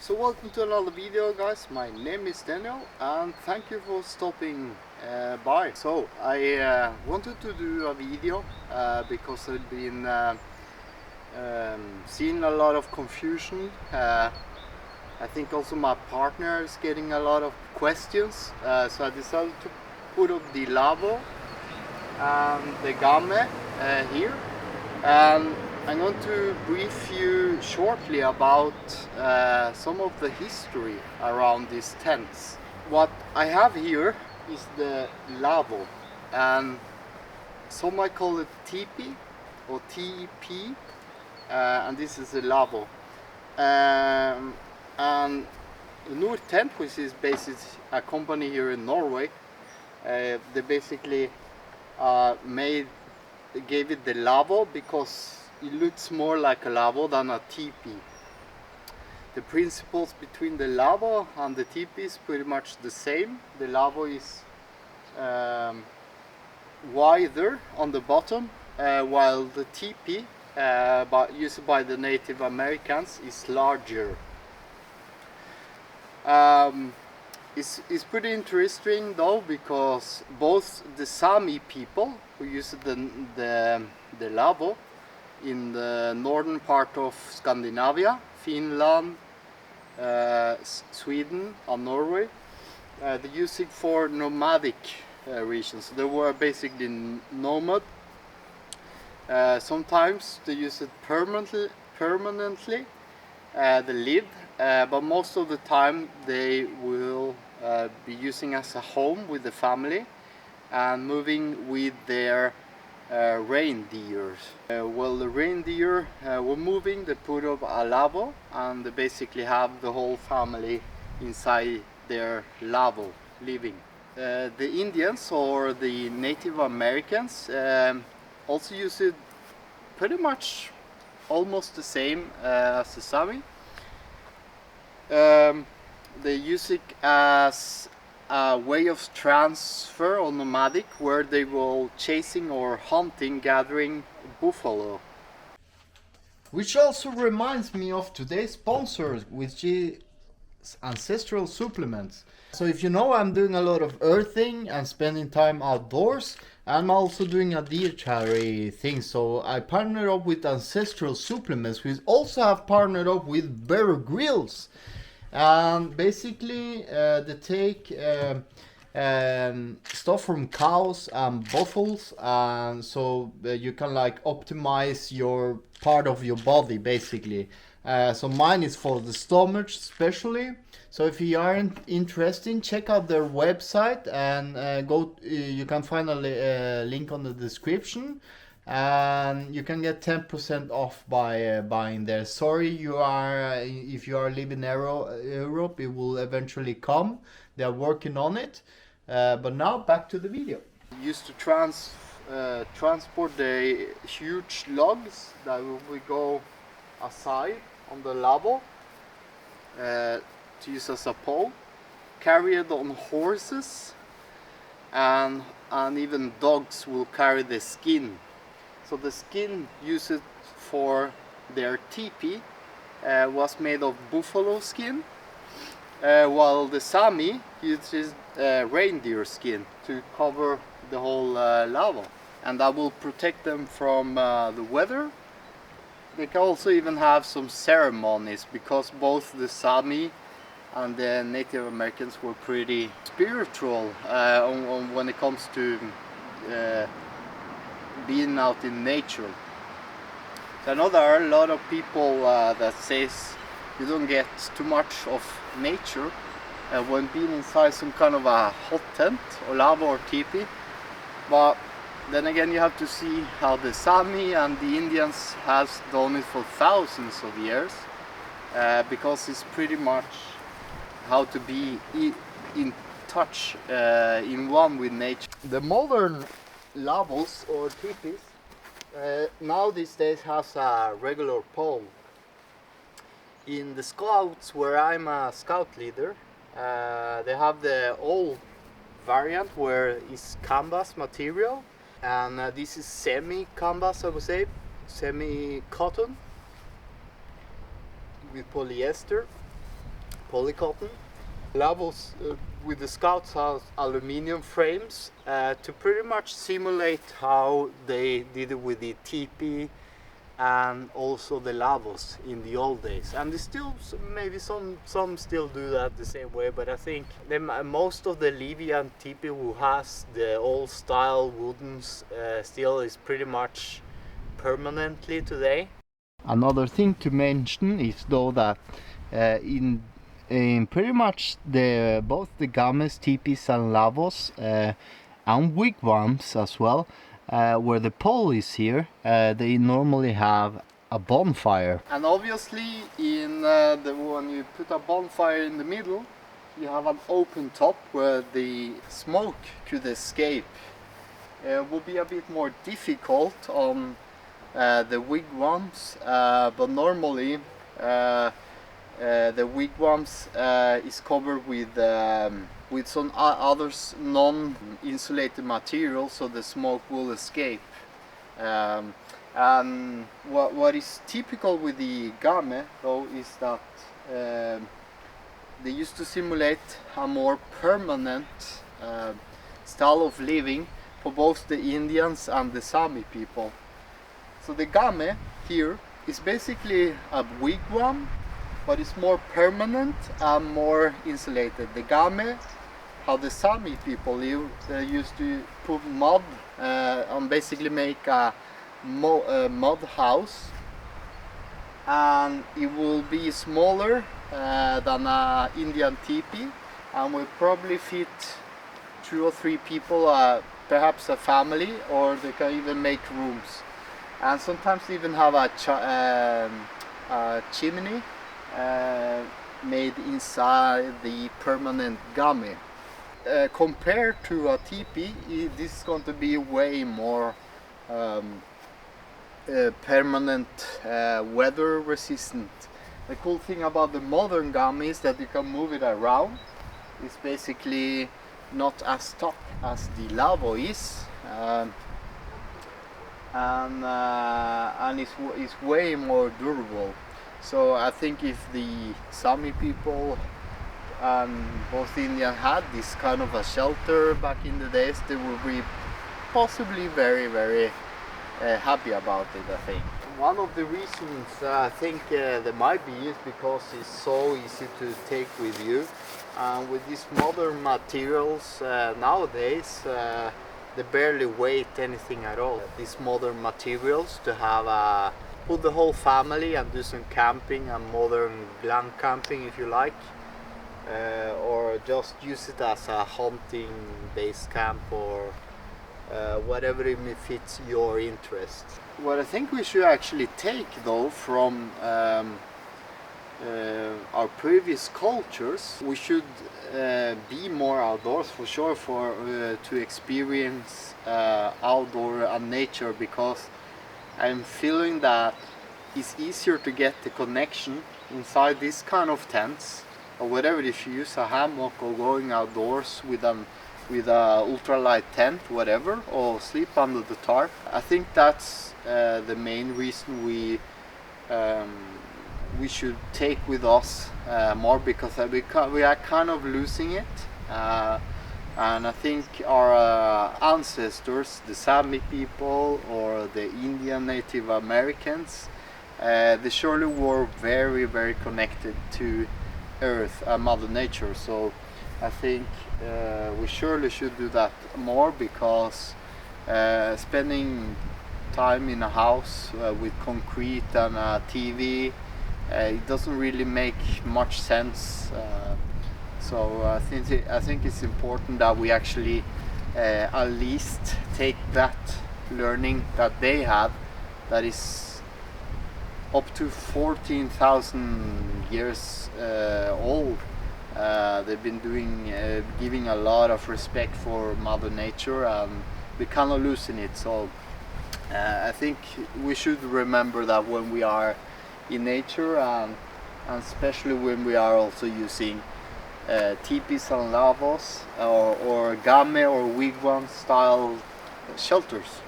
So welcome to another video, guys. My name is Daniel and thank you for stopping by. So I wanted to do a video because I've been seeing a lot of confusion. I think also my partner is getting a lot of questions, so I decided to put up the Lavvo and the Gamme here, and I'm going to brief you shortly about some of the history around these tents. What I have here is the Lavvo, and some might call it Tipi or TP, and this is the Lavvo. And Nord Tent, which is basically a company here in Norway, they basically gave it the Lavvo because it looks more like a Lavvo than a teepee. The principles between the Lavvo and the teepee is pretty much the same. The Lavvo is wider on the bottom, while the teepee, used by the Native Americans, is larger. It's pretty interesting though, because both the Sami people who use the Lavvo in the northern part of Scandinavia, Finland, Sweden and Norway, they use it for nomadic regions. They were basically nomad. Sometimes they use it permanently, they live, but most of the time they will be using as a home with the family and moving with their reindeers. While the reindeer were moving, they put up a Lavvo and they basically have the whole family inside their Lavvo living. The Indians or the Native Americans also use it pretty much almost the same as the Sami. They use it as a way of transfer or nomadic, where they will chasing or hunting, gathering buffalo. Which also reminds me of today's sponsor, which is Ancestral Supplements. So if you know, I'm doing a lot of earthing and spending time outdoors. I'm also doing a dietary thing, so I partnered up with Ancestral Supplements, which also have partnered up with Bear Grylls. And basically they take stuff from cows and buffaloes, and so you can like optimize your part of your body basically. So mine is for the stomach especially. So if you aren't interested, check out their website and you can find a link on the description, and you can get 10% off by buying there. Sorry, if you are living in Europe, it will eventually come. They are working on it. But now back to the video. Used to transport the huge logs that will go aside on the Lavvo to use as a pole, carry it on horses, and even dogs will carry the skin. So the skin used for their teepee was made of buffalo skin, while the Sami uses reindeer skin to cover the whole Lavvo, and that will protect them from the weather. They can also even have some ceremonies, because both the Sami and the Native Americans were pretty spiritual when it comes to being out in nature. So I know there are a lot of people that says you don't get too much of nature when being inside some kind of a hot tent or Lavvo or teepee. But then again, you have to see how the Sami and the Indians has done it for thousands of years, because it's pretty much how to be in touch, in one with nature. The modern Lavvos or teepees now these days has a regular pole. In the Scouts, where I'm a scout leader, they have the old variant where it's canvas material, and this is semi-canvas, I would say, semi-cotton with polyester. polycotton. Lavvos with the Scouts has aluminium frames to pretty much simulate how they did it with the Tipi and also the Lavvos in the old days. And they still, maybe some still do that the same way, but I think most of the Lavvo and Tipi who has the old style wooden steel is pretty much permanently today. Another thing to mention is though that in pretty much both the Gammes, Tipis and Lavvos and Wigwams as well, where the pole is here, they normally have a bonfire. And obviously when you put a bonfire in the middle, you have an open top where the smoke could escape. It will be a bit more difficult on the wigwams, but normally the wigwams is covered with some other non-insulated material, so the smoke will escape. And what is typical with the Gamme though is that they used to simulate a more permanent style of living for both the Indians and the Sami people. So the Gamme here is basically a wigwam, but it's more permanent and more insulated. The Gamme, how the Sami people live, they used to put mud and basically make a mud house, and it will be smaller than an Indian teepee and will probably fit 2 or 3 people, perhaps a family, or they can even make rooms. And sometimes even have a chimney made inside the permanent Gamme. Compared to a teepee, this is going to be way more permanent, weather resistant. The cool thing about the modern Gamme is that you can move it around. It's basically not as tough as the Lavvo is. And it's way more durable. So I think if the Sami people and both India had this kind of a shelter back in the days, they would be possibly very, very happy about it, I think. One of the reasons I think there might be is because it's so easy to take with you. And with these modern materials nowadays, they barely weigh anything at all. These modern materials to have put the whole family and do some camping and modern glam camping if you like, or just use it as a hunting base camp or whatever it may fit your interest. What I think we should actually take though from our previous cultures, we should be more outdoors for sure, to experience outdoor and nature, because I'm feeling that it's easier to get the connection inside this kind of tents or whatever. If you use a hammock or going outdoors with a ultralight tent, whatever, or sleep under the tarp, I think that's the main reason we should take with us more, because we are kind of losing it, and I think our ancestors, the Sami people or the Indian Native Americans, they surely were very, very connected to Earth and Mother Nature. So I think we surely should do that more, because spending time in a house with concrete and a TV, it doesn't really make much sense. So I think it's important that we actually at least take that learning that they had, that is up to 14,000 years old. They've been giving a lot of respect for Mother Nature, and we cannot loosen it. So I think we should remember that when we are in nature, and especially when we are also using teepees and lavvos or Gamme or wigwam style shelters.